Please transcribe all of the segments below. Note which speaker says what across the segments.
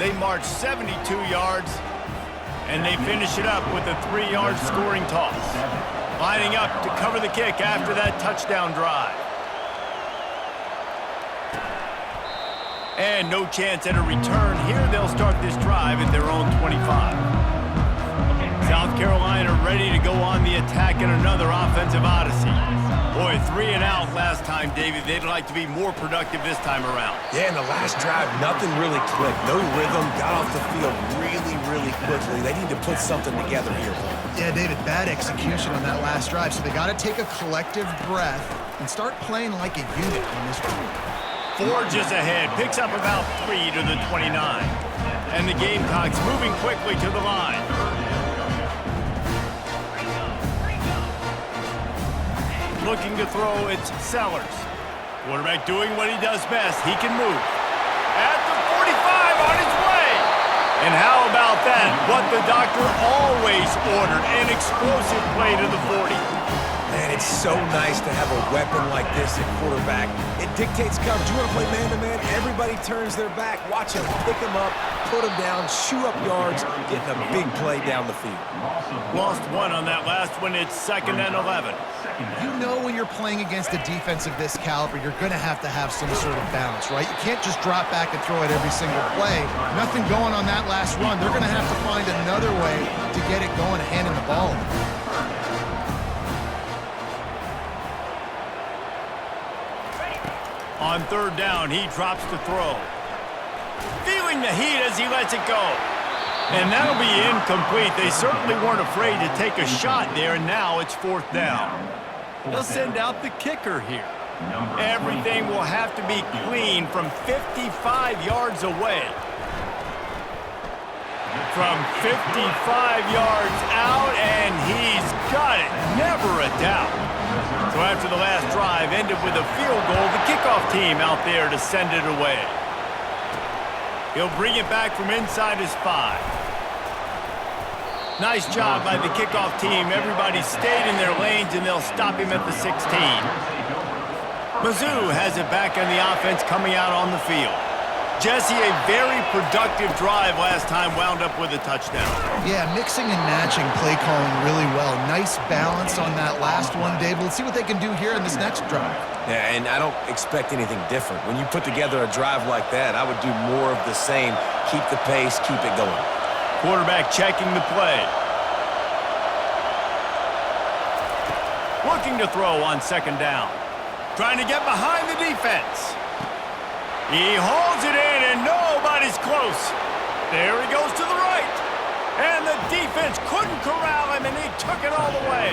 Speaker 1: They march 72 yards, and they finish it up with a 3-yard scoring toss. Lining up to cover the kick after that touchdown drive. And no chance at a return here. They'll start this drive at their own 25. South Carolina ready to go on the attack in another offensive odyssey. Boy, 3 and out last time, David. They'd like to be more productive this time around.
Speaker 2: Yeah, in the last drive, nothing really clicked. No rhythm, got off the field really quickly. They need to put something together here.
Speaker 3: Yeah, David, bad execution on that last drive, so they got to take a collective breath and start playing like a unit on this drive.
Speaker 1: Forges ahead, picks up about 3 to the 29. And the Gamecocks moving quickly to the line. Looking to throw, it's Sellers. Quarterback doing what he does best. He can move. At the 45, on his way. And how about that? What the doctor always ordered, an explosive play to the 40.
Speaker 2: Man, it's so nice to have a weapon like this at quarterback. It dictates coverage. You want to play man-to-man? Everybody turns their back. Watch him pick him up, put him down, shoot up yards, getting a big play down the field.
Speaker 1: Lost 1 on that last one. It's 2nd and 11.
Speaker 3: You know when you're playing against a defense of this caliber, you're going to have some sort of balance, right? You can't just drop back and throw it every single play. Nothing going on that last run. They're going to have to find another way to get it going, handing the ball.
Speaker 1: On 3rd down, he drops to throw. Feeling the heat as he lets it go. And that'll be incomplete. They certainly weren't afraid to take a shot there, and now it's 4th down. They'll send out the kicker here. Everything will have to be clean from 55 yards away. From 55 yards out, and he's got it. Never a doubt. So after the last drive ended with a field goal, the kickoff team out there to send it away. He'll bring it back from inside his 5. Nice job by the kickoff team. Everybody stayed in their lanes, and they'll stop him at the 16. Mizzou has it back on the offense coming out on the field. Jesse, a very productive drive last time, wound up with a touchdown.
Speaker 3: Yeah, mixing and matching play calling really well. Nice balance on that last one, David. Let's see what they can do here in this next drive.
Speaker 2: Yeah, and I don't expect anything different. When you put together a drive like that, I would do more of the same. Keep the pace, keep it going.
Speaker 1: Quarterback checking the play. Looking to throw on 2nd down. Trying to get behind the defense. He holds it in, and nobody's close. There he goes to the right. And the defense couldn't corral him, and he took it all the way.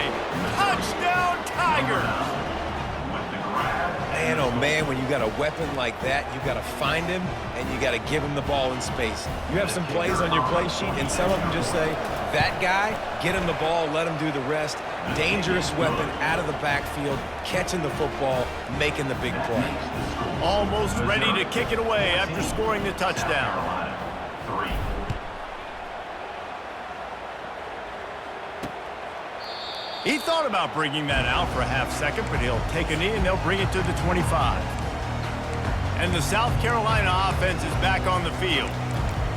Speaker 1: Touchdown, Tigers!
Speaker 2: Man, oh man, when you got a weapon like that, you got to find him, and you got to give him the ball in space. You have some plays on your play sheet, and some of them just say, that guy, get him the ball, let him do the rest. Dangerous weapon out of the backfield, catching the football, making the big play.
Speaker 1: Almost ready to kick it away after scoring the touchdown. He thought about bringing that out for a half second, but he'll take a knee and they'll bring it to the 25. And the South Carolina offense is back on the field.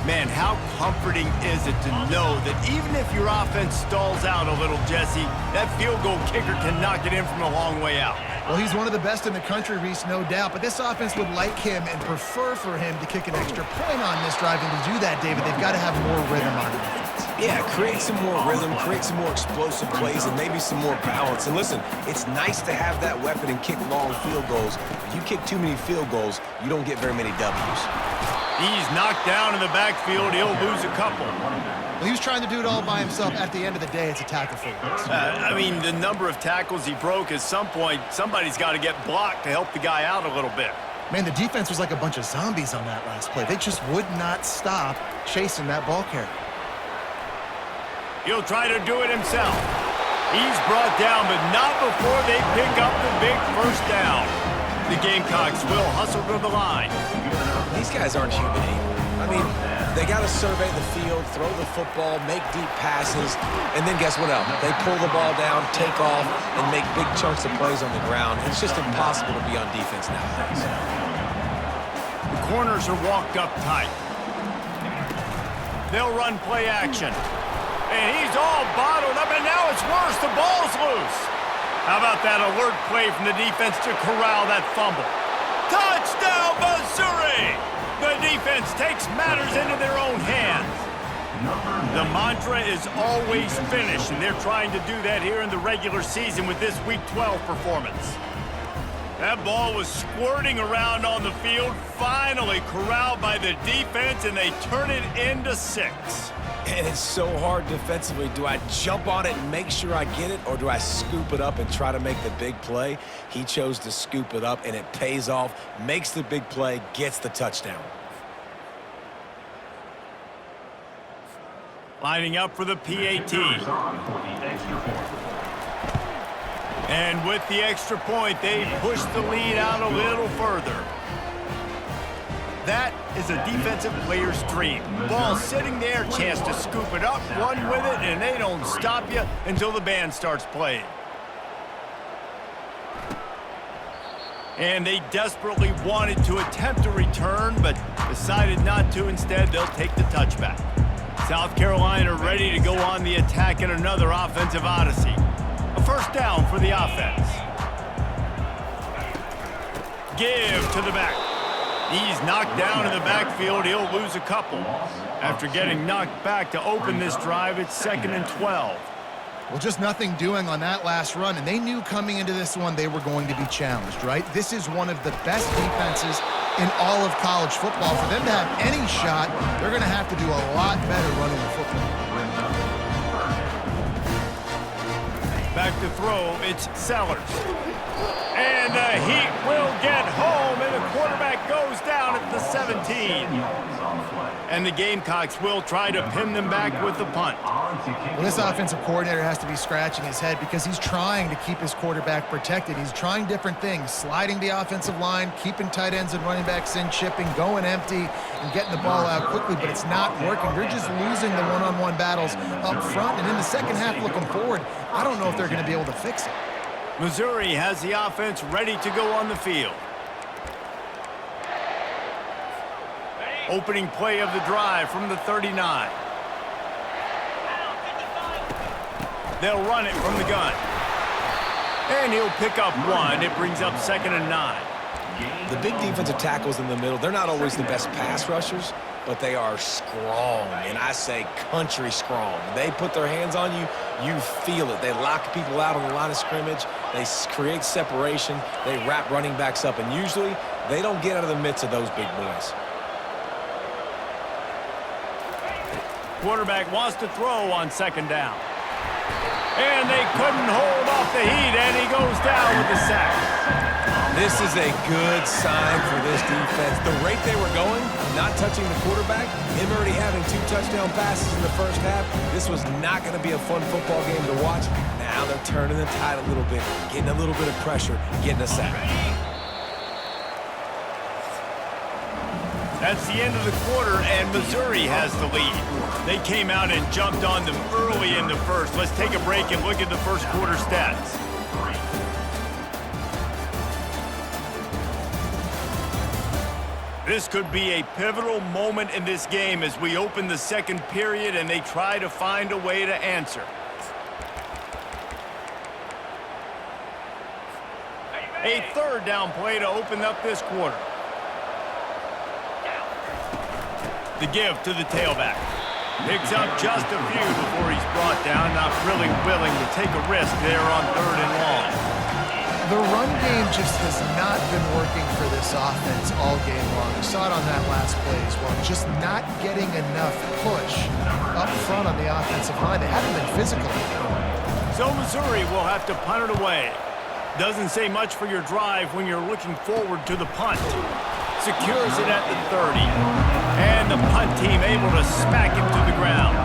Speaker 1: Man, how comforting is it to know that even if your offense stalls out a little, Jesse, that field goal kicker can knock it in from a long way out.
Speaker 3: Well, he's one of the best in the country, Reese, no doubt. But this offense would like him and prefer for him to kick an extra point on this drive. And to do that, David, they've got to have more rhythm on defense.
Speaker 2: Yeah, create some more rhythm, create some more explosive plays, and maybe some more balance. And listen, it's nice to have that weapon and kick long field goals. If you kick too many field goals, you don't get very many W's.
Speaker 1: He's knocked down in the backfield. He'll lose a couple.
Speaker 3: Well, he was trying to do it all by himself. At the end of the day, it's a tackle for him.
Speaker 1: I mean, the number of tackles he broke, at some point, somebody's got to get blocked to help the guy out a little bit.
Speaker 3: Man, the defense was like a bunch of zombies on that last play. They just would not stop chasing that ball carrier.
Speaker 1: He'll try to do it himself. He's brought down, but not before they pick up the big first down. The Gamecocks will hustle to the line.
Speaker 2: These guys aren't human. I mean, they got to survey the field, throw the football, make deep passes, and then guess what else? They pull the ball down, take off, and make big chunks of plays on the ground. It's just impossible to be on defense nowadays.
Speaker 1: The corners are walked up tight. They'll run play action. And he's all bottled up, and now it's worse. The ball's loose. How about that alert play from the defense to corral that fumble? Touchdown, Missouri! The defense takes matters into their own hands. The mantra is always finish, and they're trying to do that here in the regular season with this Week 12 performance. That ball was squirting around on the field, finally corralled by the defense, and they turn it into 6.
Speaker 2: And it's so hard defensively. Do I jump on it and make sure I get it, or do I scoop it up and try to make the big play? He chose to scoop it up, and it pays off, makes the big play, gets the touchdown.
Speaker 1: Lining up for the PAT. And with the extra point, they push the lead out a little further. That is a defensive player's dream. Ball sitting there, chance to scoop it up, run with it, and they don't stop you until the band starts playing. And they desperately wanted to attempt a return, but decided not to. Instead, they'll take the touchback. South Carolina ready to go on the attack in another offensive odyssey. A first down for the offense. Give to the back. He's knocked down in the backfield. He'll lose a couple. After getting knocked back to open this drive, it's 2nd and 12.
Speaker 3: Well, just nothing doing on that last run, and they knew coming into this one they were going to be challenged, right? This is one of the best defenses in all of college football. For them to have any shot, they're going to have to do a lot better running the football.
Speaker 1: Back to throw, it's Sellers. And the Heat will get home, and the quarterback goes down at the 17. And the Gamecocks will try to pin them back with the punt.
Speaker 3: Well, this offensive coordinator has to be scratching his head because he's trying to keep his quarterback protected. He's trying different things, sliding the offensive line, keeping tight ends and running backs in, chipping, going empty, and getting the ball out quickly, but it's not working. They're just losing the one-on-one battles up front, and in the second half looking forward, I don't know if they're going to be able to fix it.
Speaker 1: Missouri has the offense ready to go on the field. Opening play of the drive from the 39. They'll run it from the gun. And he'll pick up 1. It brings up 2nd and 9.
Speaker 2: The big defensive tackles in the middle, they're not always the best pass rushers, but they are strong, and I say country strong. They put their hands on you, you feel it. They lock people out on the line of scrimmage. They create separation. They wrap running backs up, and usually they don't get out of the midst of those big boys.
Speaker 1: Quarterback wants to throw on 2nd down. And they couldn't hold off the Heat, and he goes down with the sack.
Speaker 2: This is a good sign for this defense. The rate they were going, not touching the quarterback, him already having 2 touchdown passes in the first half, this was not going to be a fun football game to watch. Now they're turning the tide a little bit, getting a little bit of pressure, getting a sack.
Speaker 1: That's the end of the quarter, and Missouri has the lead. They came out and jumped on them early in the first. Let's take a break and look at the first quarter stats. This could be a pivotal moment in this game as we open the second period and they try to find a way to answer. A 3rd down play to open up this quarter. The give to the tailback. Picks up just a few before he's brought down, not really willing to take a risk there on 3rd and long.
Speaker 3: The run game just has not been working for this offense all game long. We saw it on that last play as well. Just not getting enough push up front on the offensive line. They haven't been physical.
Speaker 1: So Missouri will have to punt it away. Doesn't say much for your drive when you're looking forward to the punt. Secures it at the 30. And the punt team able to smack him to the ground.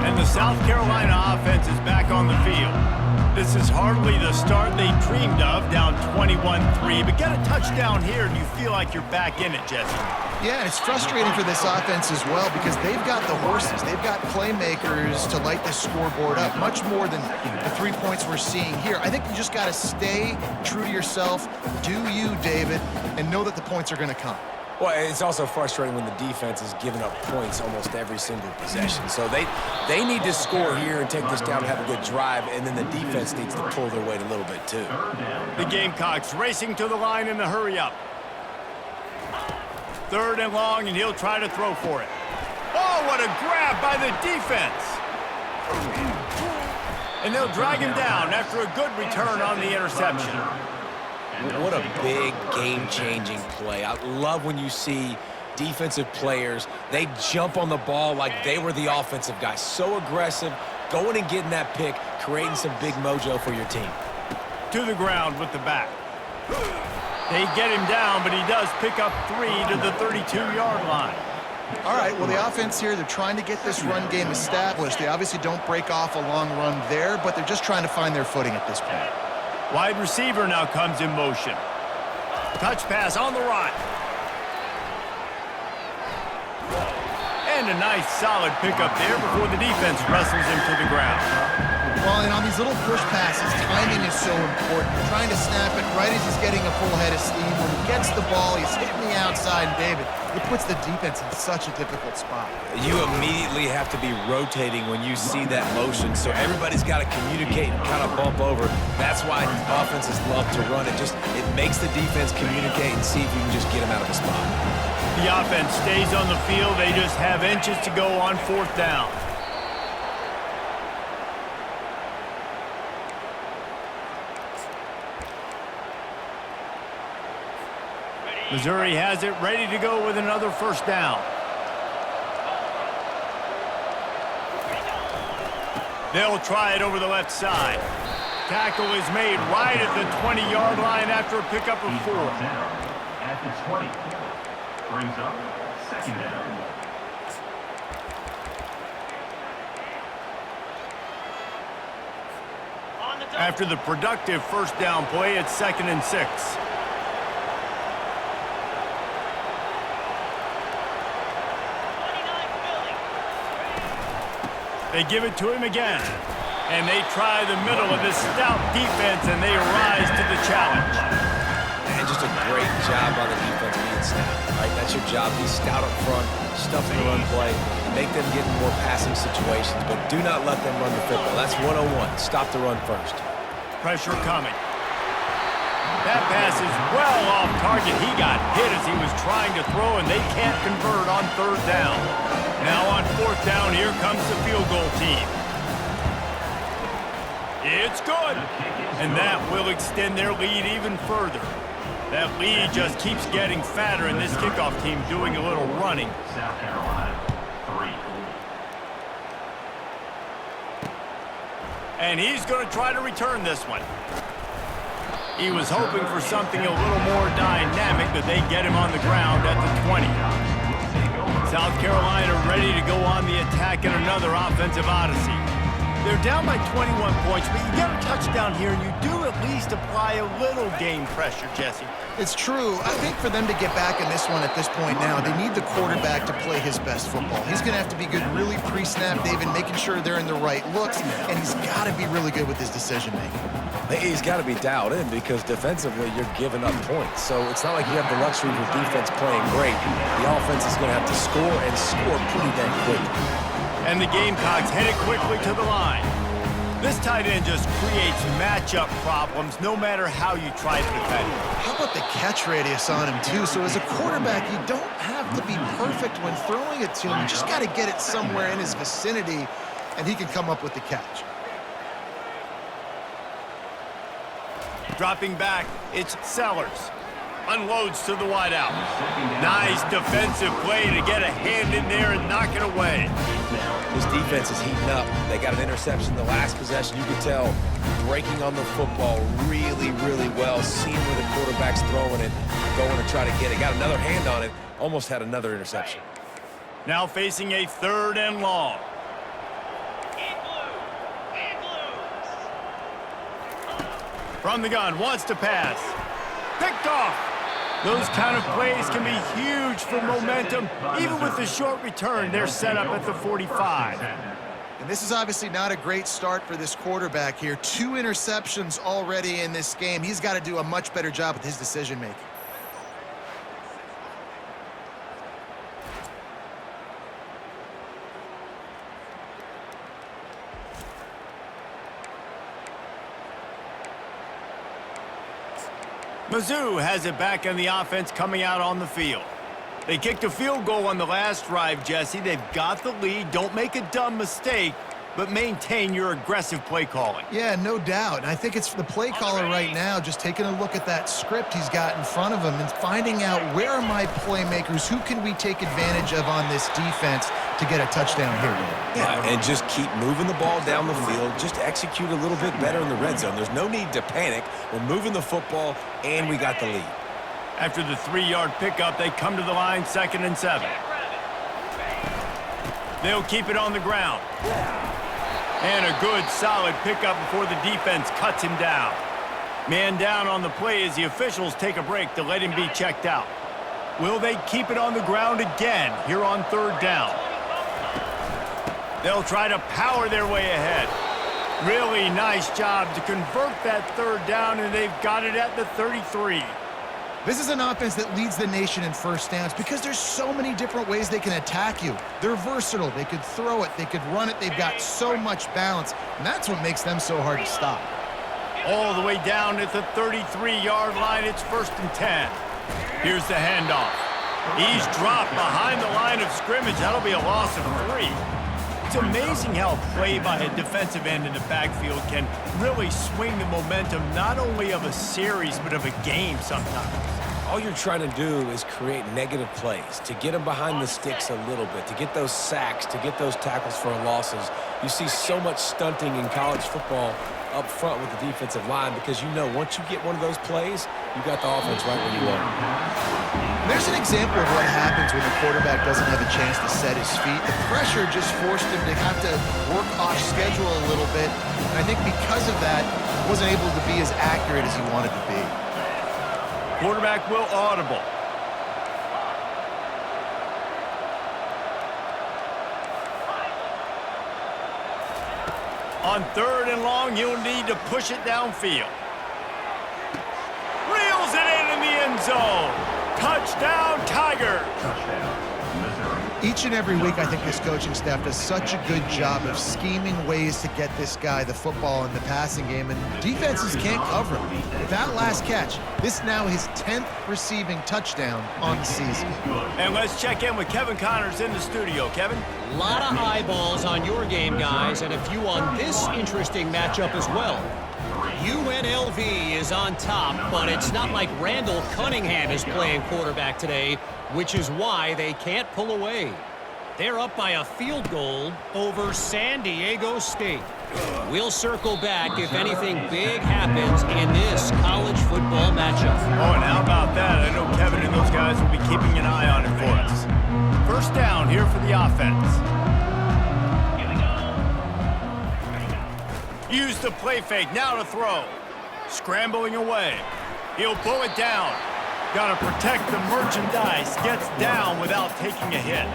Speaker 1: And the South Carolina offense is back on the field. This is hardly the start they dreamed of, down 21-3. But get a touchdown here and you feel like you're back in it, Jesse.
Speaker 3: Yeah, it's frustrating for this offense as well because they've got the horses. They've got playmakers to light the scoreboard up, much more than the 3 points we're seeing here. I think you just got to stay true to yourself, do you, David, and know that the points are going to come.
Speaker 2: Well, it's also frustrating when the defense is giving up points almost every single possession. So they need to score here and take this down and have a good drive, and then the defense needs to pull their weight a little bit too.
Speaker 1: The Gamecocks racing to the line in the hurry-up. 3rd and long, and he'll try to throw for it. Oh, what a grab by the defense! And they'll drag him down after a good return on the interception.
Speaker 2: What a big game-changing play. I love when you see defensive players, they jump on the ball like they were the offensive guy. So aggressive, going and getting that pick, creating some big mojo for your team.
Speaker 1: To the ground with the back. They get him down, but he does pick up 3 to the 32-yard line.
Speaker 3: All right, well, the offense here, they're trying to get this run game established. They obviously don't break off a long run there, but they're just trying to find their footing at this point.
Speaker 1: Wide receiver now comes in motion. Touch pass on the run. And a nice solid pickup there before the defense wrestles him to the ground.
Speaker 3: Well, and on these little push passes, timing is so important. You're trying to snap it right as he's getting a full head of steam. When he gets the ball, he's hitting the outside, and David, it puts the defense in such a difficult spot.
Speaker 2: You immediately have to be rotating when you see that motion, so everybody's got to communicate and kind of bump over. That's why offenses love to run it. It makes the defense communicate and see if you can just get them out of the spot.
Speaker 1: The offense stays on the field. They just have inches to go on 4th down. Missouri has it ready to go with another 1st down. They'll try it over the left side. Tackle is made right at the 20-yard line after a pickup of 4.
Speaker 4: At the 20. Brings up 2nd down.
Speaker 1: After the productive 1st down play, it's 2nd and 6. They give it to him again. And they try the middle of this stout defense, and they rise to the challenge.
Speaker 2: And just a great job by the defense being stout, right? That's your job. Be stout up front, stuff the run play, make them get in more passing situations, but do not let them run the football. That's 101. Stop the run first.
Speaker 1: Pressure coming. That pass is well off target. He got hit as he was trying to throw, and they can't convert on 3rd down. Now on 4th down, here comes the field goal team. It's good. And that will extend their lead even further. That lead just keeps getting fatter, and this kickoff team doing a little running.
Speaker 4: South Carolina, 3.
Speaker 1: And he's going to try to return this one. He was hoping for something a little more dynamic, but they get him on the ground at the 20. South Carolina ready to go on the attack in another offensive odyssey. They're down by 21 points, but you get a touchdown here, and you do at least apply a little game pressure, Jesse.
Speaker 3: It's true. I think for them to get back in this one at this point now, they need the quarterback to play his best football. He's going to have to be good really pre-snap, David, making sure they're in the right looks, and he's got to be really good with his decision-making.
Speaker 2: He's got to be dialed in because defensively you're giving up points. So it's not like you have the luxury of your defense playing great. The offense is going to have to score and score pretty dang quick.
Speaker 1: And the Gamecocks headed quickly to the line. This tight end just creates matchup problems no matter how you try to defend him.
Speaker 3: How about the catch radius on him, too? So as a quarterback, you don't have to be perfect when throwing it to him. You just got to get it somewhere in his vicinity, and he can come up with the catch.
Speaker 1: Dropping back, it's Sellers. Unloads to the wideout. Nice defensive play to get a hand in there and knock it away.
Speaker 2: This defense is heating up. They got an interception the last possession. You could tell breaking on the football really, really well. Seeing where the quarterback's throwing it, going to try to get it. Got another hand on it. Almost had another interception.
Speaker 1: Now facing a 3rd and long. From the gun, wants to pass. Picked off. Those kind of plays can be huge for momentum. Even with the short return, they're set up at the 45.
Speaker 3: And this is obviously not a great start for this quarterback here. 2 interceptions already in this game. He's got to do a much better job with his decision-making.
Speaker 1: Mizzou has it back on the offense coming out on the field. They kicked a field goal on the last drive, Jesse. They've got the lead. Don't make a dumb mistake, but maintain your aggressive play calling.
Speaker 3: Yeah, no doubt. And I think it's the play caller right now just taking a look at that script he's got in front of him and finding out where are my playmakers, who can we take advantage of on this defense to get a touchdown here.
Speaker 2: Yeah, and just keep moving the ball down the field. Just execute a little bit better in the red zone. There's no need to panic. We're moving the football, and we got the lead.
Speaker 1: After the 3-yard pickup, they come to the line 2nd and 7. They'll keep it on the ground. And a good, solid pickup before the defense cuts him down. Man down on the play as the officials take a break to let him be checked out. Will they keep it on the ground again here on 3rd down? They'll try to power their way ahead. Really nice job to convert that 3rd down, and they've got it at the 33.
Speaker 3: This is an offense that leads the nation in first downs because there's so many different ways they can attack you. They're versatile. They could throw it. They could run it. They've got so much balance, and that's what makes them so hard to stop.
Speaker 1: All the way down at the 33-yard line, it's 1st and 10. Here's the handoff. He's dropped behind the line of scrimmage. That'll be a loss of 3. It's amazing how a play by a defensive end in the backfield can really swing the momentum not only of a series but of a game sometimes.
Speaker 2: All you're trying to do is create negative plays, to get them behind the sticks a little bit, to get those sacks, to get those tackles for losses. You see so much stunting in college football up front with the defensive line because you know once you get one of those plays, you got the offense right where you want it.
Speaker 3: There's an example of what happens when the quarterback doesn't have a chance to set his feet. The pressure just forced him to have to work off schedule a little bit. And I think because of that, he wasn't able to be as accurate as he wanted to be.
Speaker 1: Quarterback will audible. On 3rd and long, you'll need to push it downfield. Reels it in the end zone. Touchdown, Tigers.
Speaker 4: Touchdown, Missouri.
Speaker 3: Each and every week, I think this coaching staff does such a good job of scheming ways to get this guy the football in the passing game, and defenses can't cover him. With that last catch, this now his 10th receiving touchdown on the season.
Speaker 1: And let's check in with Kevin Connors in the studio. Kevin?
Speaker 5: A lot of eyeballs on your game, guys, and a few on this interesting matchup as well. UNLV is on top, but it's not like Randall Cunningham is playing quarterback today, which is why they can't pull away. They're up by a field goal over San Diego State. We'll circle back if anything big happens in this college football matchup.
Speaker 1: Oh, and how about that? I know Kevin and those guys will be keeping an eye on it for us. 1st down here for the offense. Use the play fake, now to throw. Scrambling away. He'll pull it down. Got to protect the merchandise. Gets down without taking a hit.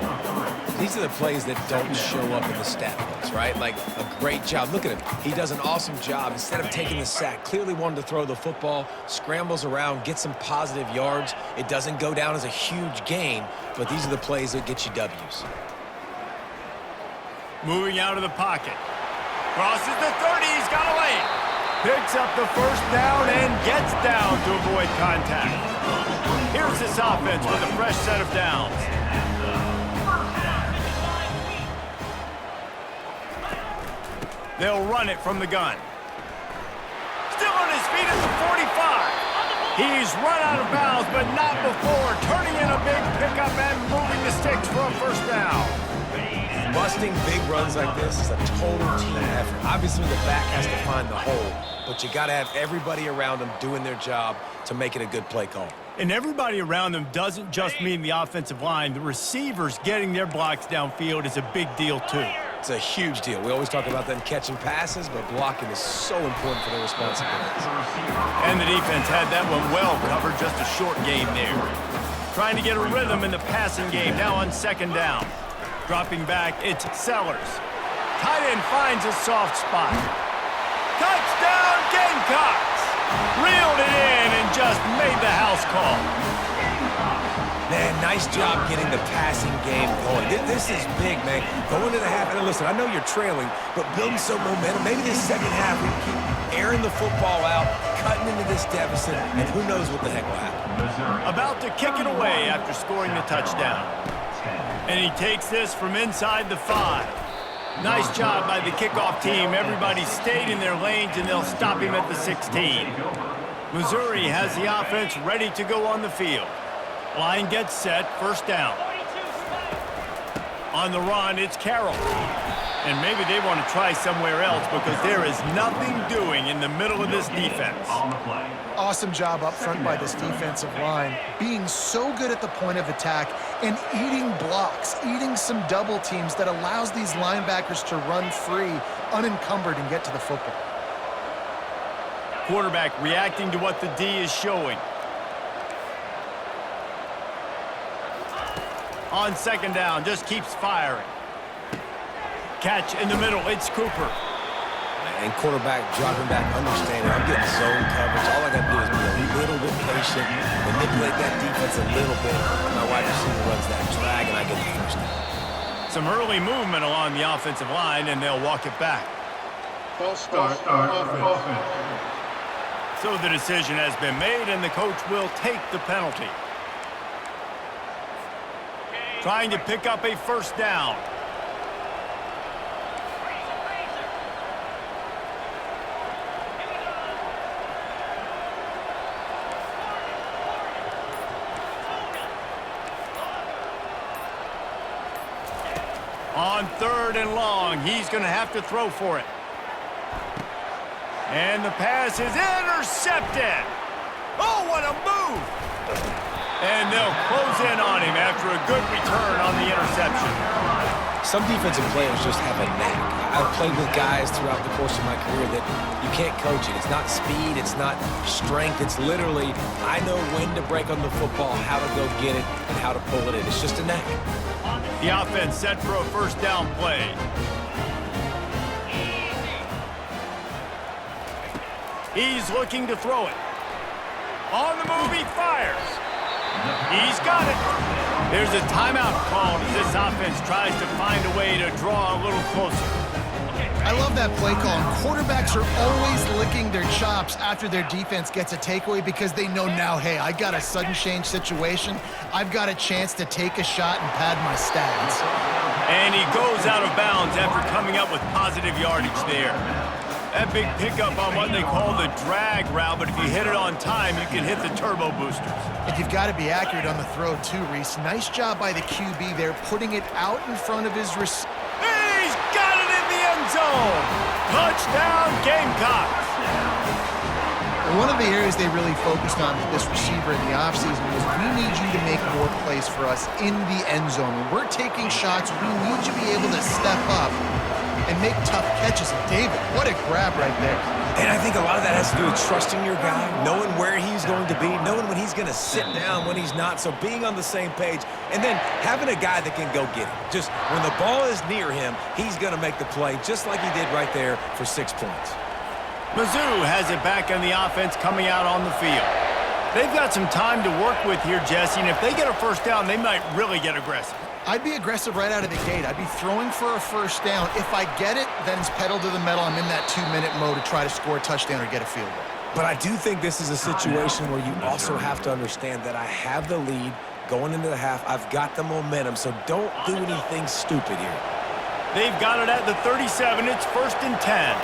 Speaker 2: These are the plays that don't show up in the stat books, right? Like a great job. Look at him. He does an awesome job. Instead of taking the sack, clearly wanted to throw the football, scrambles around, gets some positive yards. It doesn't go down as a huge gain, but these are the plays that get you W's.
Speaker 1: Moving out of the pocket. Crosses the 30, he's got a lane. Picks up the 1st down and gets down to avoid contact. Here's this offense with a fresh set of downs. They'll run it from the gun. Still on his feet at the 45. He's run out of bounds, but not before. Turning in a big pickup and moving the sticks for a 1st down.
Speaker 2: Busting big runs like this is a total team effort. Obviously, the back has to find the hole, but you got to have everybody around them doing their job to make it a good play call.
Speaker 1: And everybody around them doesn't just mean the offensive line. The receivers getting their blocks downfield is a big deal, too.
Speaker 2: It's a huge deal. We always talk about them catching passes, but blocking is so important for their responsibilities.
Speaker 1: And the defense had that one well covered, just a short game there. Trying to get a rhythm in the passing game, now on 2nd down. Dropping back, it's Sellers. Tight end finds a soft spot. Touchdown, Gamecocks! Reeled it in and just made the house call.
Speaker 2: Man, nice job getting the passing game going. This is big, man. Going into the half, and listen, I know you're trailing, but building some momentum. Maybe this 2nd half we keep airing the football out, cutting into this deficit, and who knows what the heck will happen.
Speaker 1: About to kick it away after scoring the touchdown. And he takes this from inside the 5. Nice job by the kickoff team. Everybody stayed in their lanes, and they'll stop him at the 16. Missouri has the offense ready to go on the field. Line gets set, first down. On the run, it's Carroll. And maybe they want to try somewhere else because there is nothing doing in the middle of this defense.
Speaker 3: Awesome job up front by this defensive line, being so good at the point of attack and eating blocks, eating some double teams that allows these linebackers to run free, unencumbered, and get to the football.
Speaker 1: Quarterback reacting to what the D is showing. On second down, just keeps firing. Catch in the middle, it's Cooper.
Speaker 2: And quarterback dropping back, understanding I'm getting zone coverage. All I got to do is be a little bit patient, manipulate that defense a little bit. My wide receiver runs that drag, and I get the first down.
Speaker 1: Some early movement along the offensive line, and they'll walk it back.
Speaker 4: False start, offense.
Speaker 1: So the decision has been made, and the coach will take the penalty. Trying to pick up a first down. On third and long, he's going to have to throw for it. And the pass is intercepted. Oh, what a move! And they'll close in on him after a good return on the interception.
Speaker 2: Some defensive players just have a knack. I've played with guys throughout the course of my career that you can't coach it. It's not speed, it's not strength. It's literally, I know when to break on the football, how to go get it, and how to pull it in. It's just a knack.
Speaker 1: The offense set for a first down play. He's looking to throw it. On the move, he fires. He's got it. There's a timeout called as this offense tries to find a way to draw a little closer.
Speaker 3: I love that play call. And quarterbacks are always licking their chops after their defense gets a takeaway because they know now, hey, I got a sudden change situation. I've got a chance to take a shot and pad my stats.
Speaker 1: And he goes out of bounds after coming up with positive yardage there. That big pickup on what they call the drag route, but if you hit it on time, you can hit the turbo boosters.
Speaker 3: And you've got to be accurate on the throw too, Reese. Nice job by the QB there, putting it out in front of his receiver.
Speaker 1: He's got it in the end zone. Touchdown, Gamecocks.
Speaker 3: One of the areas they really focused on with this receiver in the offseason was we need you to make more plays for us in the end zone. When we're taking shots, we need you to be able to step up and make tough catches. And David, what a grab right there.
Speaker 2: And I think a lot of that has to do with trusting your guy, knowing where he's going to be, knowing when he's going to sit down, when he's not, so being on the same page, and then having a guy that can go get it. Just when the ball is near him, he's going to make the play, just like he did right there for 6 points.
Speaker 1: Mizzou has it back on the offense coming out on the field. They've got some time to work with here, Jesse, and if they get a first down, they might really get aggressive.
Speaker 3: I'd be aggressive right out of the gate. I'd be throwing for a first down. If I get it, then it's pedal to the metal. I'm in that 2-minute mode to try to score a touchdown or get a field goal.
Speaker 2: But I do think this is a situation where you also have to understand that I have the lead going into the half. I've got the momentum, so don't do anything stupid here.
Speaker 1: They've got it at the 37. It's 1st and 10.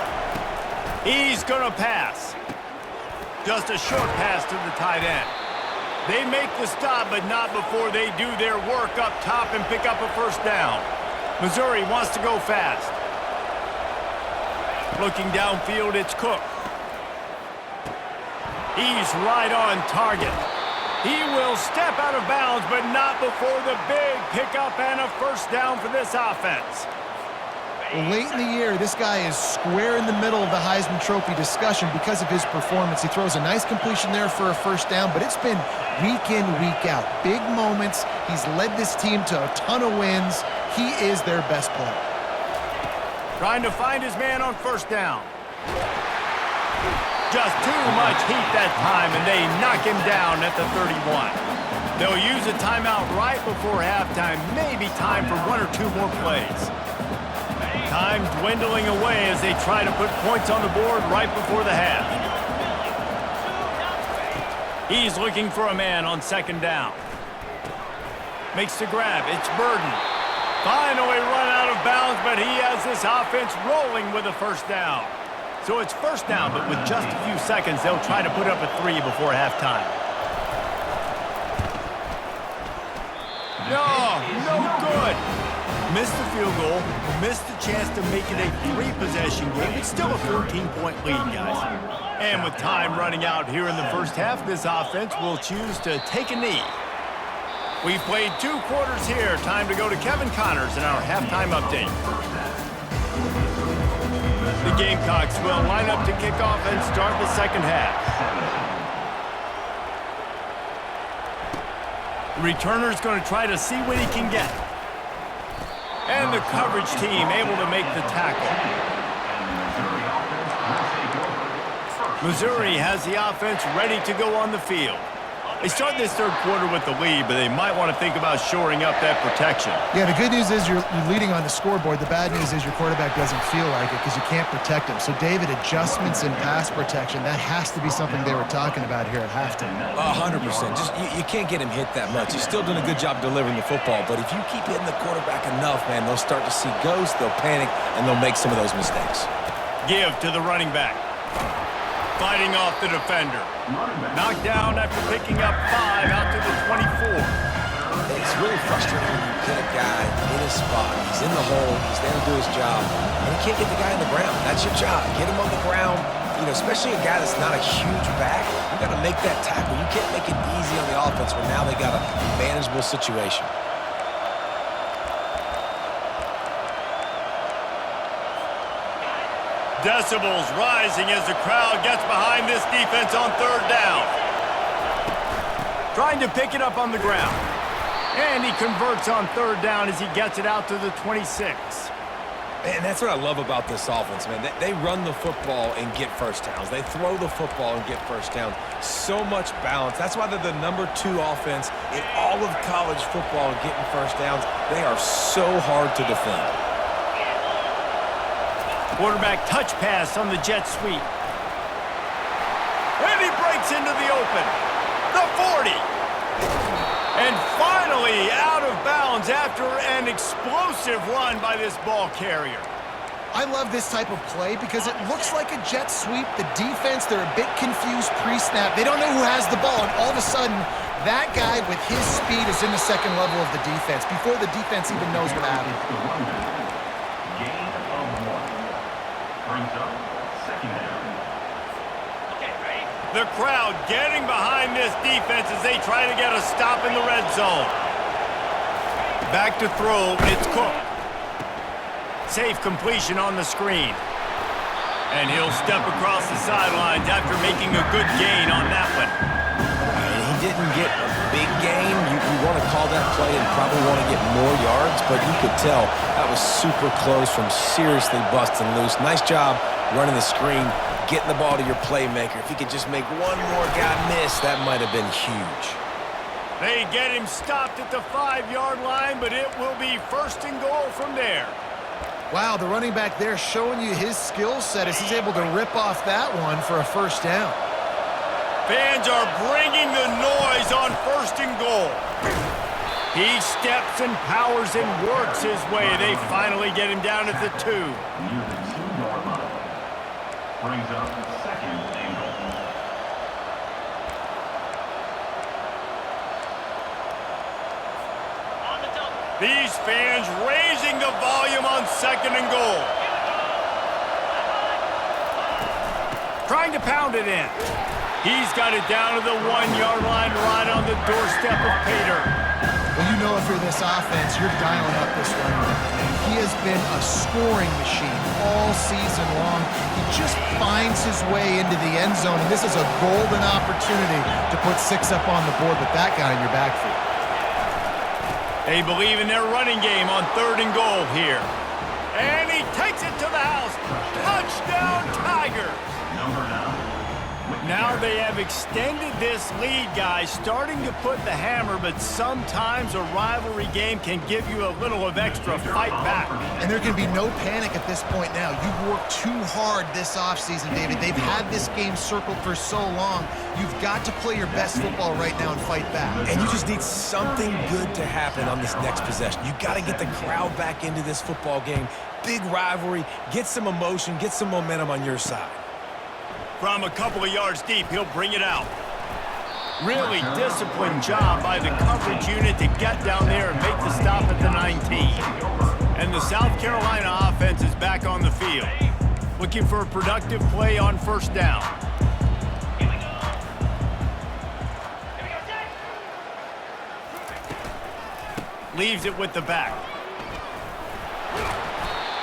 Speaker 1: He's going to pass. Just a short pass to the tight end. They make the stop, but not before they do their work up top and pick up a first down. Missouri wants to go fast. Looking downfield, it's Cook. He's right on target. He will step out of bounds, but not before the big pickup and a first down for this offense.
Speaker 3: Late in the year, this guy is square in the middle of the Heisman Trophy discussion because of his performance. He throws a nice completion there for a first down, but it's been week in, week out. Big moments. He's led this team to a ton of wins. He is their best player.
Speaker 1: Trying to find his man on first down. Just too much heat that time, and they knock him down at the 31. They'll use a timeout right before halftime. Maybe time for 1 or 2 more plays. Time dwindling away as they try to put points on the board right before the half. He's looking for a man on second down. Makes the grab. It's Burden. Finally run out of bounds, but he has this offense rolling with a first down. So it's first down, but with just a few seconds, they'll try to put up a 3 before halftime. No good. Missed the field goal, missed the chance to make it a 3-possession game. It's still a 14-point lead, guys. And with time running out here in the first half, this offense will choose to take a knee. We've played 2 quarters here. Time to go to Kevin Connors in our halftime update. The Gamecocks will line up to kick off and start the second half. The returner's going to try to see what he can get. And the coverage team able to make the tackle. Missouri has the offense ready to go on the field. They start this third quarter with the lead, but they might want to think about shoring up that protection.
Speaker 3: Yeah, the good news is you're leading on the scoreboard. The bad news is your quarterback doesn't feel like it because you can't protect him. So, David, adjustments in pass protection, that has to be something they were talking about here at halftime.
Speaker 2: 100%. Just you can't get him hit that much. He's still doing a good job delivering the football, but if you keep hitting the quarterback enough, man, they'll start to see ghosts, they'll panic, and they'll make some of those mistakes.
Speaker 1: Give to the running back. Fighting off the defender. Knocked down after picking up 5 out to the 24.
Speaker 2: It's really frustrating when you get a guy in his spot. He's in the hole. He's there to do his job. And you can't get the guy on the ground. That's your job. Get him on the ground. You know, especially a guy that's not a huge back. You got to make that tackle. You can't make it easy on the offense where now they got a manageable situation.
Speaker 1: Decibels rising as the crowd gets behind this defense on third down. Trying to pick it up on the ground. And he converts on third down as he gets it out to the 26.
Speaker 2: And that's what I love about this offense, man. They run the football and get first downs. They throw the football and get first downs. So much balance. That's why they're the #2 offense in all of college football getting first downs. They are so hard to defend.
Speaker 1: Quarterback touch pass on the jet sweep. And he breaks into the open. The 40. And finally out of bounds after an explosive run by this ball carrier.
Speaker 3: I love this type of play because it looks like a jet sweep. The defense, they're a bit confused pre-snap. They don't know who has the ball, and all of a sudden, that guy with his speed is in the second level of the defense before the defense even knows what happened.
Speaker 4: Brings up second down.
Speaker 1: The crowd getting behind this defense as they try to get a stop in the red zone. Back to throw, it's Cook. Safe completion on the screen. And he'll step across the sidelines after making a good gain on that one.
Speaker 2: And he didn't get a big gain. You want to call that play and probably want to get more yards, but you could tell that was super close from seriously busting loose. Nice job running the screen, getting the ball to your playmaker. If he could just make one more guy miss, that might have been huge.
Speaker 1: They get him stopped at the 5-yard line, but it will be first and goal from there.
Speaker 3: Wow, the running back there showing you his skill set as he's able to rip off that one for a first down.
Speaker 1: Fans are bringing the noise on first and goal. He steps and powers and works his way. They finally get him down at the 2.
Speaker 4: Near the 2-yard line. Brings up second and goal.
Speaker 1: These fans raising the volume on second and goal. Trying to pound it in. He's got it down to the 1-yard line right on the doorstep of Pater.
Speaker 3: Well, you know if you're this offense, you're dialing up this running back. He has been a scoring machine all season long. He just finds his way into the end zone, and this is a golden opportunity to put 6 up on the board with that guy in your backfield.
Speaker 1: They believe in their running game on third and goal here. And he takes it to the house. Touchdown, Tigers!
Speaker 4: Number 9.
Speaker 1: Now they have extended this lead, guys, starting to put the hammer, but sometimes a rivalry game can give you a little of extra fight back.
Speaker 3: And there can be no panic at this point now. You've worked too hard this offseason, David. They've had this game circled for so long. You've got to play your best football right now and fight back.
Speaker 2: And you just need something good to happen on this next possession. You got to get the crowd back into this football game. Big rivalry, get some emotion, get some momentum on your side.
Speaker 1: From a couple of yards deep, he'll bring it out. Really disciplined job by the coverage unit to get down there and make the stop at the 19. And the South Carolina offense is back on the field, looking for a productive play on first down. Leaves it with the back.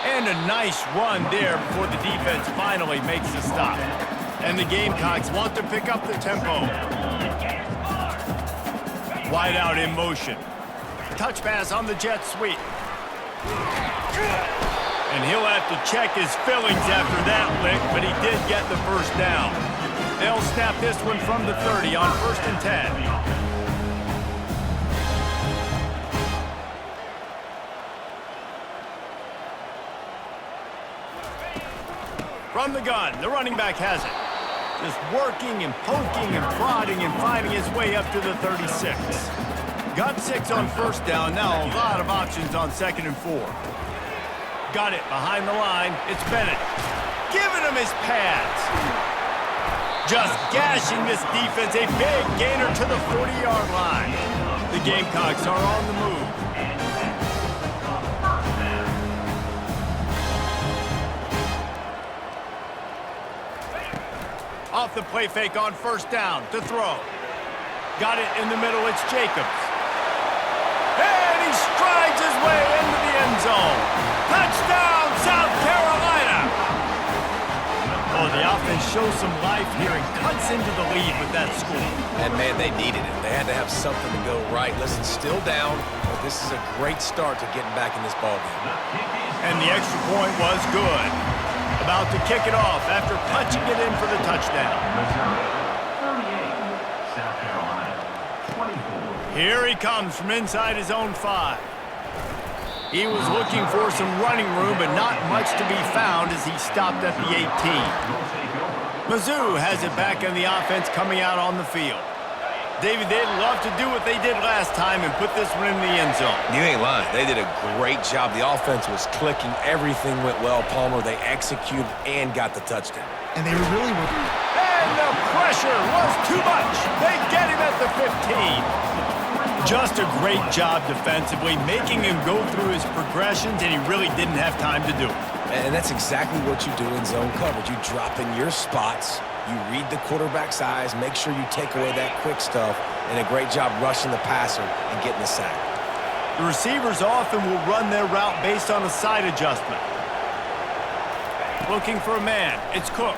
Speaker 1: And a nice run there before the defense finally makes the stop. And the Gamecocks want to pick up the tempo. Wide out in motion. Touch pass on the jet sweep. And he'll have to check his fillings after that lick, but he did get the first down. They'll snap this one from the 30 on 1st and 10. From the gun, the running back has it. Just working and poking and prodding and finding his way up to the 36. Got 6 on first down, now a lot of options on 2nd and 4. Got it behind the line, it's Bennett. Giving him his pads. Just gashing this defense, a big gainer to the 40-yard line. The Gamecocks are on the move. Off the play fake on first down to throw. Got it in the middle, it's Jacobs. And he strides his way into the end zone. Touchdown, South Carolina! Oh, the offense shows some life here and cuts into the lead with that score.
Speaker 2: And, man, they needed it. They had to have something to go right. Listen, still down, but this is a great start to getting back in this ballgame.
Speaker 1: And the extra point was good. About to kick it off after punching it in for the touchdown.
Speaker 4: Missouri 38, South Carolina 24.
Speaker 1: Here he comes from inside his own 5. He was looking for some running room, but not much to be found as he stopped at the 18. Mizzou has it back in the offense coming out on the field. David, they'd love to do what they did last time and put this one in the end zone.
Speaker 2: You ain't lying. They did a great job. The offense was clicking. Everything went well, Palmer. They executed and got the touchdown.
Speaker 3: And they really were...
Speaker 1: And the pressure was too much. They get him at the 15. Just a great job defensively, making him go through his progressions, and he really didn't have time to do it.
Speaker 2: And that's exactly what you do in zone coverage. You drop in your spots. You read the quarterback's eyes, make sure you take away that quick stuff, and a great job rushing the passer and getting the sack.
Speaker 1: The receivers often will run their route based on a side adjustment. Looking for a man, it's Cook.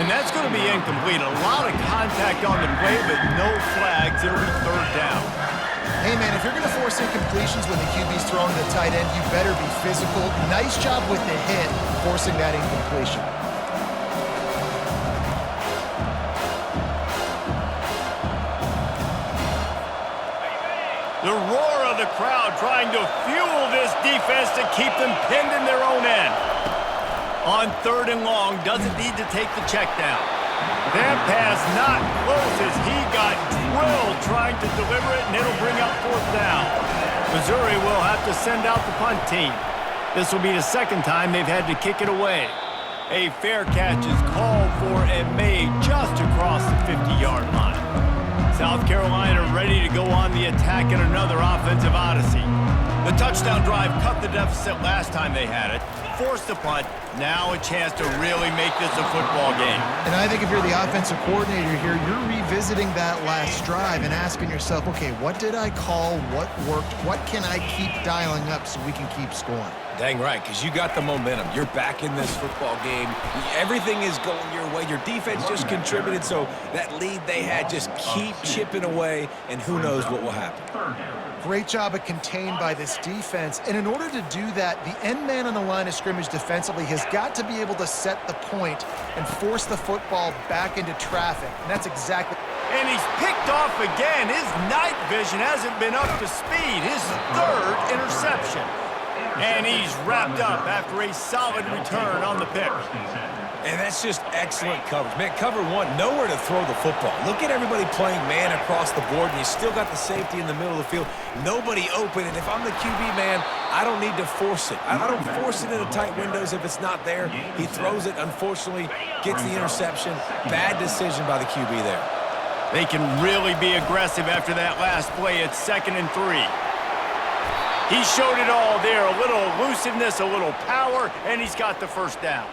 Speaker 1: And that's going to be incomplete. A lot of contact on the play, but no flags. It'll be 3rd down.
Speaker 3: Hey, man, if you're going to force incompletions when the QB's throwing to the tight end, you better be physical. Nice job with the hit, forcing that incompletion.
Speaker 1: The roar of the crowd trying to fuel this defense to keep them pinned in their own end. On 3rd and long, doesn't need to take the check down. That pass not close as he got drilled trying to deliver it, and it'll bring up 4th down. Missouri will have to send out the punt team. This will be the 2nd time they've had to kick it away. A fair catch is called for and made just across the 50-yard line. South Carolina ready to go on the attack in another offensive odyssey. The touchdown drive cut the deficit last time they had it, forced the punt, now a chance to really make this a football game.
Speaker 3: And I think if you're the offensive coordinator here, you're revisiting that last drive and asking yourself, okay, what did I call? What worked? What can I keep dialing up so we can keep scoring?
Speaker 2: Dang right, because you got the momentum. You're back in this football game. Everything is going your way. Your defense just contributed, so that lead they had, just keep chipping away, and who knows what will happen.
Speaker 3: great job of contained by this defense. And in order to do that, the end man on the line of scrimmage defensively has got to be able to set the point and force the football back into traffic. And that's exactly...
Speaker 1: And he's picked off again. His night vision hasn't been up to speed. His third interception. And he's wrapped up after a solid return on the pick.
Speaker 2: And that's just excellent coverage. Man, cover one, nowhere to throw the football. Look at everybody playing man across the board, and you still got the safety in the middle of the field. Nobody open, and if I'm the QB, man, I don't need to force it. I don't force it into tight windows if it's not there. He throws it, unfortunately, gets the interception. Bad decision by the QB there.
Speaker 1: They can really be aggressive after that last play. It's 2nd and 3. He showed it all there. A little elusiveness, a little power, and he's got the first down.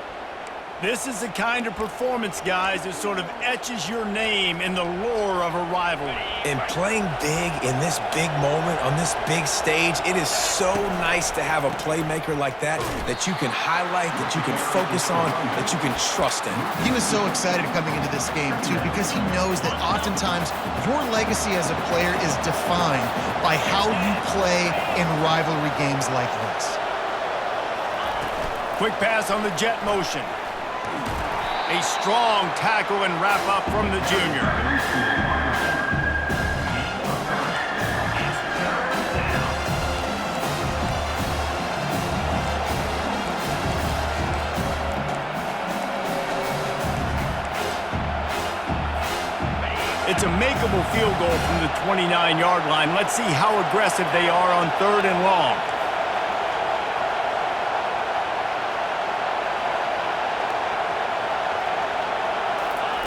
Speaker 1: This is the kind of performance, guys, that sort of etches your name in the lore of a rivalry.
Speaker 2: And playing big in this big moment, on this big stage, it is so nice to have a playmaker like that you can highlight, that you can focus on, that you can trust in.
Speaker 3: He was so excited coming into this game, too, because he knows that oftentimes your legacy as a player is defined by how you play in rivalry games like this.
Speaker 1: Quick pass on the jet motion. A strong tackle and wrap-up from the junior. It's a makeable field goal from the 29-yard line. Let's see how aggressive they are on 3rd and long.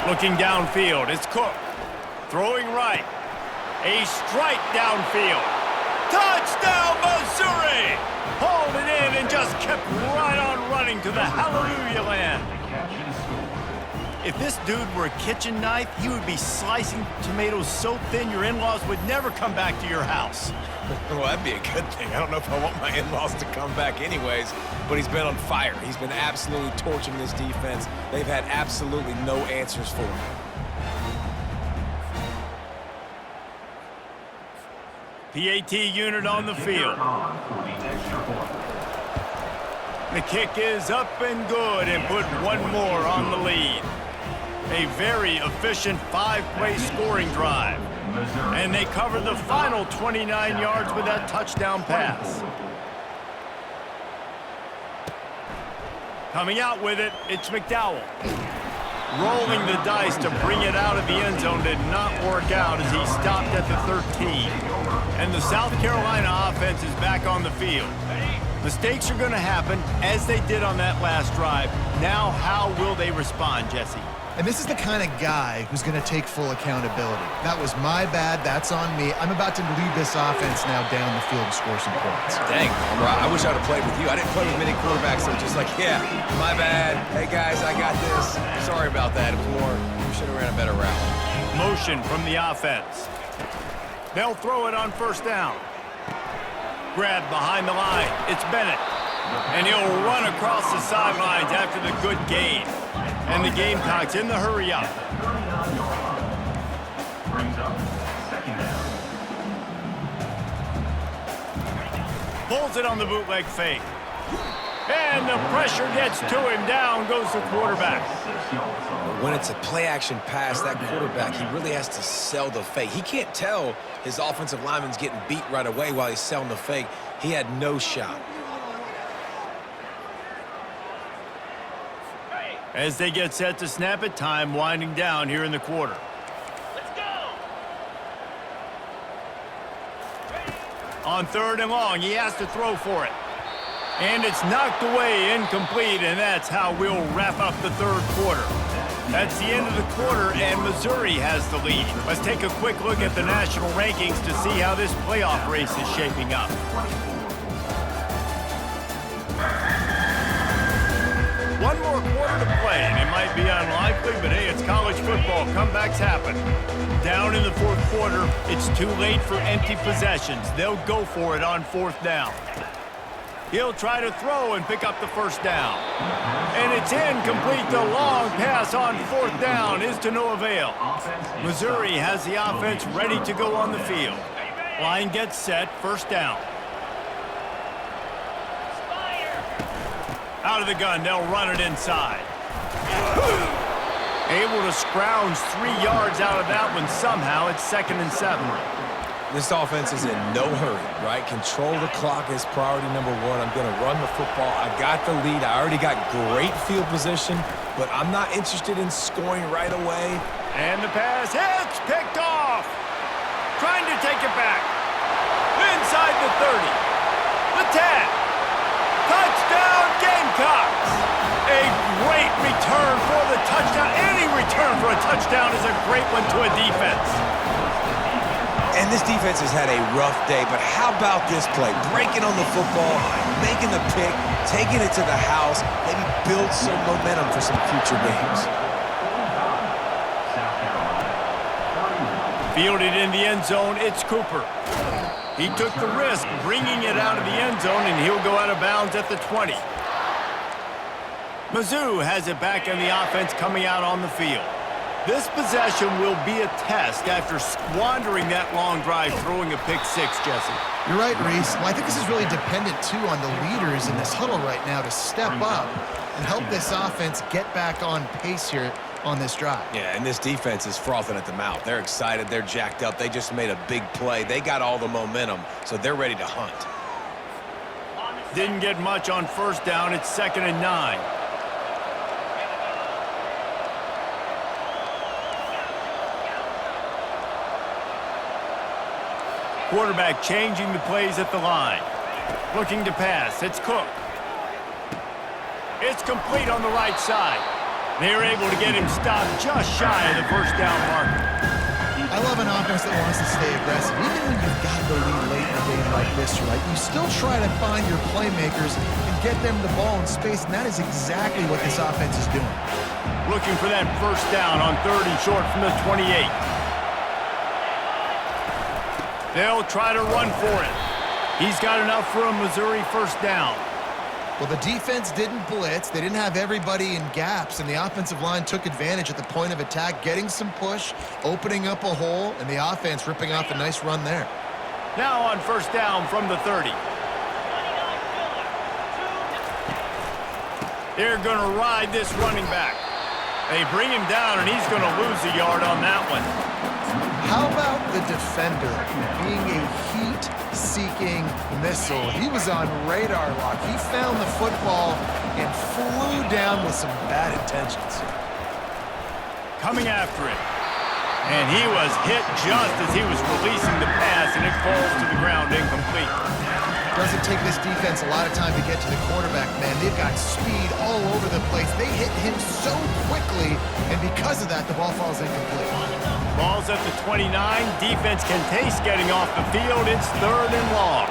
Speaker 1: Looking downfield, it's Cook. Throwing right. A strike downfield. Touchdown, Missouri! Hauled it in and just kept right on running to the hallelujah land. If this dude were a kitchen knife, he would be slicing tomatoes so thin your in-laws would never come back to your house.
Speaker 2: Well, that'd be a good thing. I don't know if I want my in-laws to come back anyways, but he's been on fire. He's been absolutely torching this defense. They've had absolutely no answers for him.
Speaker 1: PAT unit on the field. The kick is up and good and put one more on the lead. A very efficient 5-play scoring drive. And they cover the final 29 yards with that touchdown pass. Coming out with it, it's McDowell. Rolling the dice to bring it out of the end zone did not work out as he stopped at the 13. And the South Carolina offense is back on the field. Mistakes are going to happen, as they did on that last drive. Now, how will they respond, Jesse?
Speaker 3: And this is the kind of guy who's going to take full accountability. That was my bad. That's on me. I'm about to lead this offense now down the field and score some points.
Speaker 2: Dang, I wish I would have played with you. I didn't play with many quarterbacks that were just like, yeah, my bad. Hey, guys, I got this. Sorry about that. It was more, we should have ran a better route.
Speaker 1: Motion from the offense. They'll throw it on 1st down. Grab behind the line. It's Bennett. And he'll run across the sidelines after the good gain. And the Gamecocks in the hurry up.
Speaker 4: Brings up 2nd down.
Speaker 1: Pulls it on the bootleg fake. And the pressure gets to him. Down goes the quarterback.
Speaker 2: When it's a play-action pass, that quarterback, he really has to sell the fake. He can't tell his offensive lineman's getting beat right away while he's selling the fake. He had no shot.
Speaker 1: As they get set to snap it, time winding down here in the quarter.
Speaker 6: Let's go!
Speaker 1: On 3rd and long, he has to throw for it. And it's knocked away, incomplete, and that's how we'll wrap up the 3rd quarter. That's the end of the quarter, and Missouri has the lead. Let's take a quick look at the national rankings to see how this playoff race is shaping up. One more quarter to play, and it might be unlikely, but hey, it's college football. Comebacks happen. Down in the 4th quarter, it's too late for empty possessions. They'll go for it on 4th down. He'll try to throw and pick up the 1st down. And it's incomplete. The long pass on 4th down is to no avail. Missouri has the offense ready to go on the field. Line gets set, first down. Out of the gun, they'll run it inside. Able to scrounge 3 yards out of that one somehow. It's 2nd and 7.
Speaker 2: This offense is in no hurry, right? Control the clock is priority number 1. I'm going to run the football. I got the lead. I already got great field position, but I'm not interested in scoring right away.
Speaker 1: And the pass hits, picked off. Trying to take it back. Inside the 30. The 10. Touchdown, Gamecocks! A great return for the touchdown. Any return for a touchdown is a great one to a defense.
Speaker 2: And this defense has had a rough day, but how about this play? Breaking on the football, making the pick, taking it to the house, maybe build some momentum for some future games.
Speaker 1: Fielded in the end zone, it's Cooper. He took the risk, bringing it out of the end zone, and he'll go out of bounds at the 20. Mizzou has it back in the offense coming out on the field. This possession will be a test after squandering that long drive, throwing a pick 6, Jesse.
Speaker 3: You're right, Reese. Well, I think this is really dependent, too, on the leaders in this huddle right now to step up and help this offense get back on pace here on this drive.
Speaker 2: Yeah, and this defense is frothing at the mouth. They're excited. They're jacked up. They just made a big play. They got all the momentum, so they're ready to hunt.
Speaker 1: Didn't get much on first down. It's 2nd and 9. Quarterback changing the plays at the line. Looking to pass. It's Cook. It's complete on the right side. They're able to get him stopped just shy of the first down marker.
Speaker 3: I love an offense that wants to stay aggressive. Even when you've got the lead late in a game like this, right, you still try to find your playmakers and get them the ball in space, and that is exactly what this offense is doing.
Speaker 1: Looking for that first down on 3rd and short from the 28. They'll try to run for it. He's got enough for a Missouri first down.
Speaker 3: Well, the defense didn't blitz. They didn't have everybody in gaps, and the offensive line took advantage at the point of attack, getting some push, opening up a hole, and the offense ripping off a nice run there.
Speaker 1: Now on first down from the 30. They're going to ride this running back. They bring him down, and he's going to lose a yard on that one.
Speaker 3: How about the defender being a heat-seeking missile? He was on radar lock. He found the football and flew down with some bad intentions.
Speaker 1: Coming after it. And he was hit just as he was releasing the pass, and it falls to the ground incomplete.
Speaker 3: Doesn't take this defense a lot of time to get to the quarterback, man. They've got speed all over the place. They hit him so quickly, and because of that, the ball falls incomplete.
Speaker 1: Ball's at the 29. Defense can taste getting off the field. It's 3rd and long.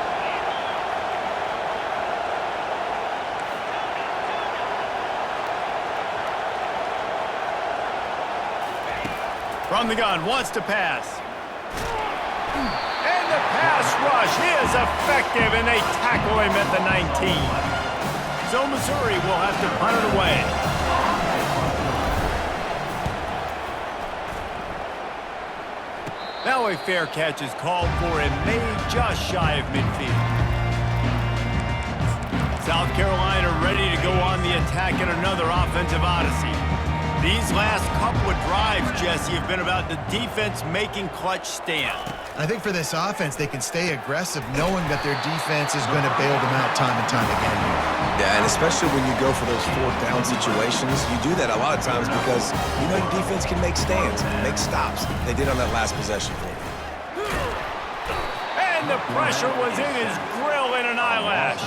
Speaker 1: From the gun, wants to pass. And the pass rush is effective, and they tackle him at the 19. So Missouri will have to punt it away. Now a fair catch is called for and made just shy of midfield. South Carolina ready to go on the attack in another offensive odyssey. These last couple of drives, Jesse, have been about the defense making clutch stand.
Speaker 3: I think for this offense, they can stay aggressive knowing that their defense is going to bail them out time and time again.
Speaker 2: Yeah, and especially when you go for those 4th down situations, you do that a lot of times because you know your defense can make stands, make stops. They did on that last possession for you.
Speaker 1: And the pressure was in his grill in an eyelash.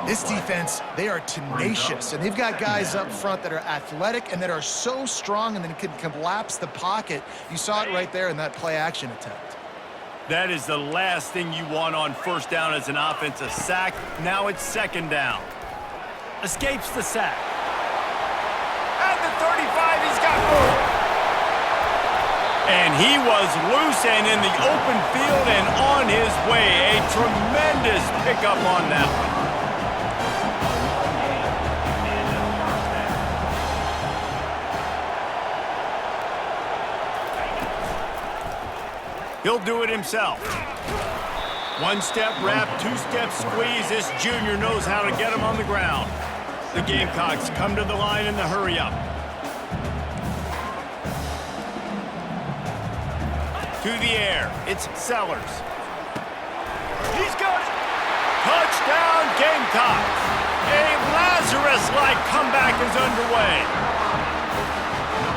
Speaker 3: This defense, they are tenacious, and they've got guys up front that are athletic and that are so strong and then can collapse the pocket. You saw it right there in that play-action attempt.
Speaker 1: That is the last thing you want on first down as an offense, a sack. Now it's 2nd down. Escapes the sack. At the 35, he's got more. And he was loose and in the open field and on his way. A tremendous pickup on that one. He'll do it himself. One-step wrap, two-step squeeze. This junior knows how to get him on the ground. The Gamecocks come to the line in the hurry-up. To the air, it's Sellers. He's got it! Touchdown, Gamecocks! A Lazarus-like comeback is underway.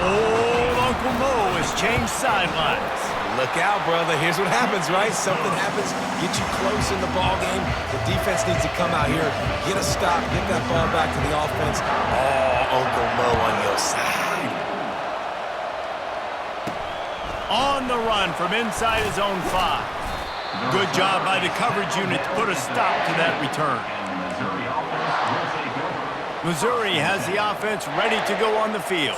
Speaker 1: Old Uncle Mo has changed sidelines.
Speaker 2: Look out, brother. Here's what happens, right? Something happens, get you close in the ball game. The defense needs to come out here, get a stop, get that ball back to the offense. Oh, Uncle Mo on your side.
Speaker 1: On the run from inside his own 5. Good job by the coverage unit to put a stop to that return. Missouri has the offense ready to go on the field.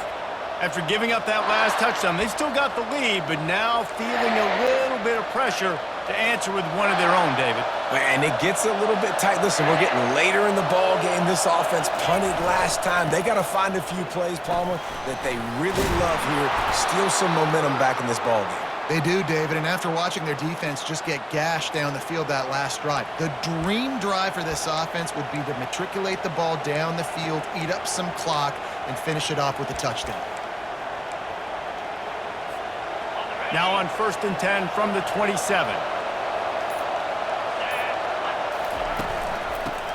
Speaker 1: After giving up that last touchdown, they still got the lead, but now feeling a little bit of pressure to answer with one of their own, David.
Speaker 2: And it gets a little bit tight. Listen, we're getting later in the ball game. This offense punted last time. They got to find a few plays, Palmer, that they really love here. Steal some momentum back in this ball game.
Speaker 3: They do, David, and after watching their defense just get gashed down the field that last drive, the dream drive for this offense would be to matriculate the ball down the field, eat up some clock, and finish it off with a touchdown.
Speaker 1: Now on 1st and 10 from the 27.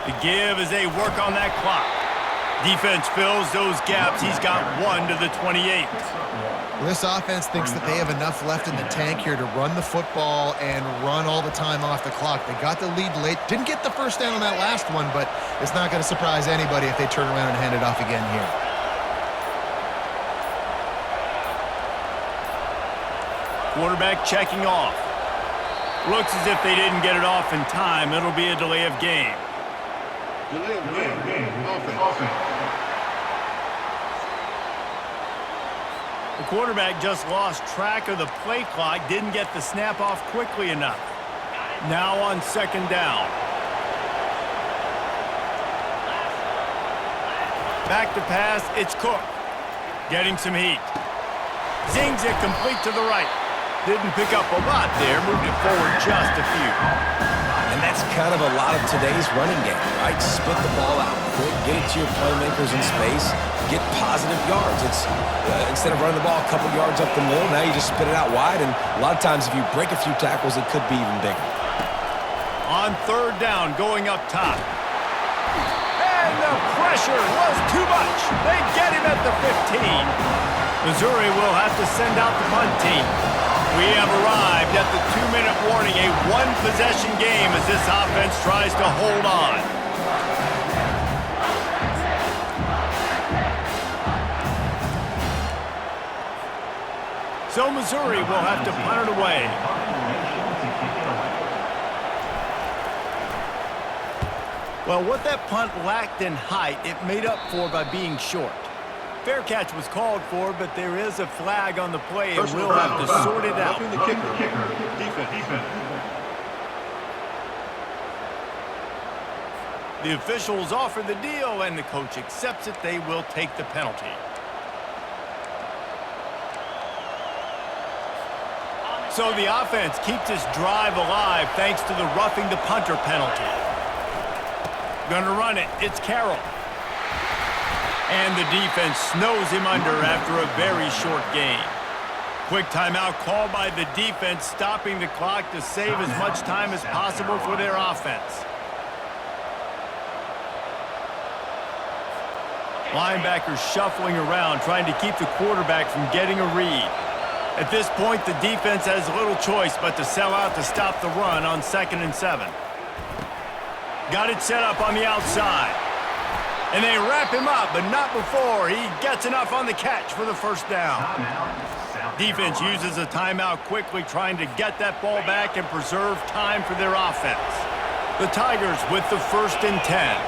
Speaker 1: The give as they work on that clock. Defense fills those gaps. He's got 1 to the 28.
Speaker 3: This offense thinks that they have enough left in the tank here to run the football and run all the time off the clock. They got the lead late. Didn't get the first down on that last one, but it's not going to surprise anybody if they turn around and hand it off again here.
Speaker 1: Quarterback checking off. Looks as if they didn't get it off in time. It'll be a delay of game.
Speaker 4: Delay of game. Offense.
Speaker 1: The quarterback just lost track of the play clock, didn't get the snap off quickly enough. Now on 2nd down. Back to pass, it's Cook. Getting some heat. Zings it complete to the right. Didn't pick up a lot there, moved it forward just a few.
Speaker 2: And that's kind of a lot of today's running game, right? Split the ball out quick, get it to your playmakers in space, get positive yards. It's instead of running the ball a couple yards up the middle, now you just spit it out wide, and a lot of times if you break a few tackles, it could be even bigger.
Speaker 1: On 3rd down, going up top. And the pressure was too much. They get him at the 15. Missouri will have to send out the punt team. We have arrived at the 2-minute warning, a one-possession game as this offense tries to hold on. So Missouri will have to punt it away. Well, what that punt lacked in height, it made up for by being short. Fair catch was called for, but there is a flag on the play, and we'll have to sort it out.
Speaker 4: The kicker. Defense.
Speaker 1: The officials offer the deal, and the coach accepts it. They will take the penalty. So the offense keeps this drive alive thanks to the roughing the punter penalty. Gonna run it. It's Carroll. And the defense snows him under after a very short game. Quick timeout called by the defense, stopping the clock to save as much time as possible for their offense. Linebackers shuffling around, trying to keep the quarterback from getting a read. At this point, the defense has little choice but to sell out to stop the run on 2nd and 7. Got it set up on the outside. And they wrap him up, but not before he gets enough on the catch for the 1st down. Defense uses a timeout quickly, trying to get that ball back and preserve time for their offense. The Tigers with the 1st and 10.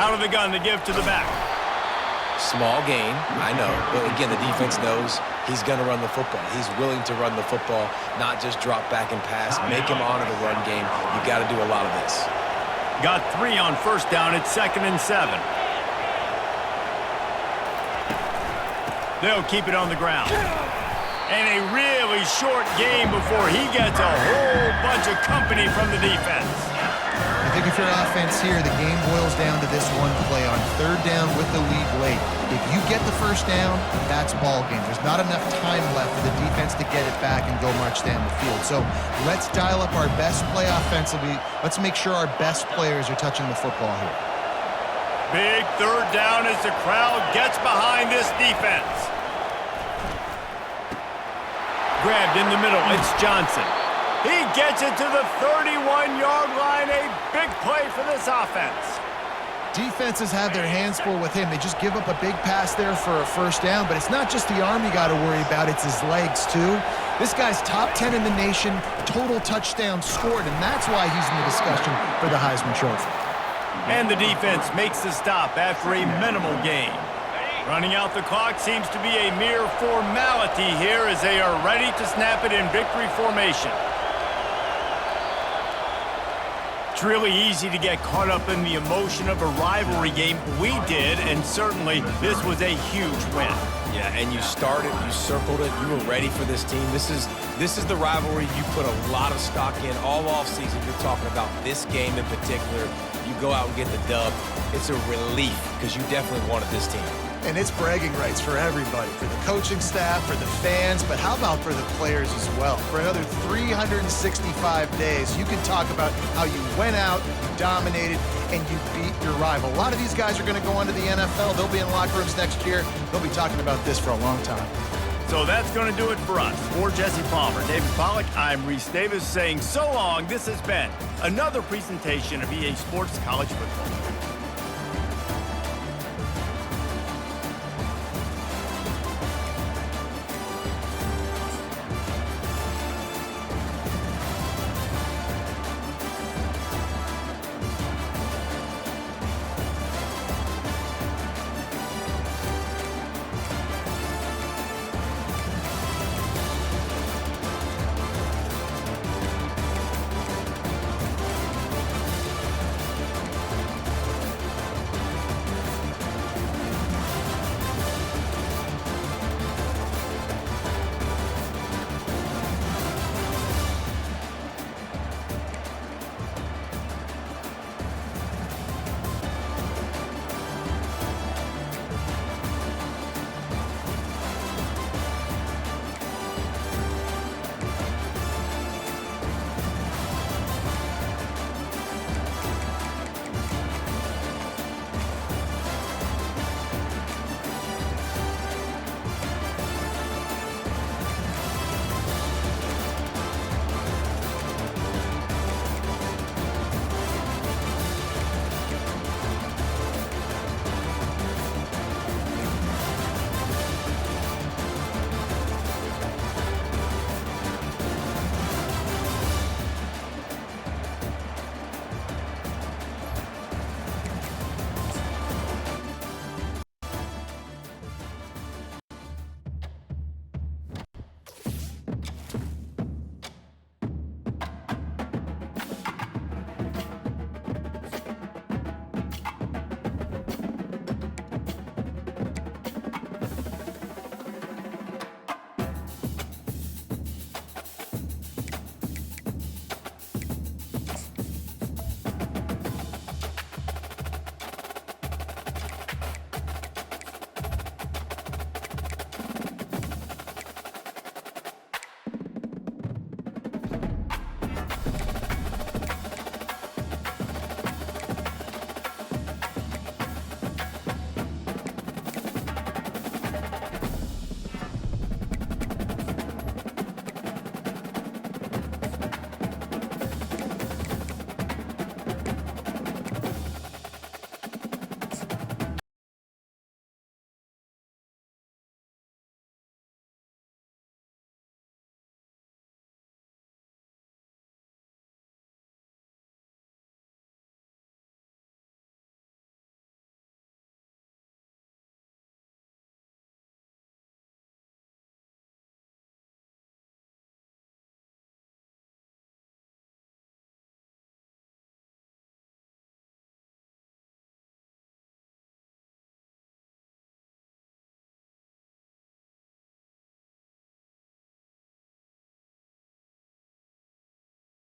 Speaker 1: Out of the gun to give to the back.
Speaker 2: Small gain, I know. But again, the defense knows he's going to run the football. He's willing to run the football, not just drop back and pass. Make him honor the run game. You got to do a lot of this.
Speaker 1: Got 3 on 1st down at 2nd and 7. They'll keep it on the ground. And a really short game before he gets a whole bunch of company from the defense.
Speaker 3: I think if you're offense here, the game boils down to this one play on third down with the lead late. If you get the first down, that's ball game. There's not enough time left for the defense to get it back and go march down the field. So let's dial up our best play offensively. Let's make sure our best players are touching the football here.
Speaker 1: Big third down as the crowd gets behind this defense. Grabbed in the middle, it's Johnson. He gets it to the 31-yard line. A big play for this offense.
Speaker 3: Defenses have their hands full with him. They just give up a big pass there for a first down, but it's not just the arm you got to worry about, it's his legs too. This guy's top 10 in the nation, total touchdowns scored, and that's why he's in the discussion for the Heisman Trophy.
Speaker 1: And the defense makes the stop after a minimal gain. Running out the clock seems to be a mere formality here as they are ready to snap it in victory formation. It's really easy to get caught up in the emotion of a rivalry game. We did, and certainly this was a huge win.
Speaker 2: Yeah, and you started, you circled it, you were ready for this team. This is the rivalry you put a lot of stock in all offseason. You're talking about this game in particular. You go out and get the dub. It's a relief because you definitely wanted this team.
Speaker 3: And it's bragging rights for everybody, for the coaching staff, for the fans, but how about for the players as well? For another 365 days, you can talk about how you went out, you dominated, and you beat your rival. A lot of these guys are going to go on to the NFL. They'll be in locker rooms next year. They'll be talking about this for a long time.
Speaker 1: So that's going to do it for us. For Jesse Palmer, David Pollack, I'm Reese Davis saying so long. This has been another presentation of EA Sports College Football.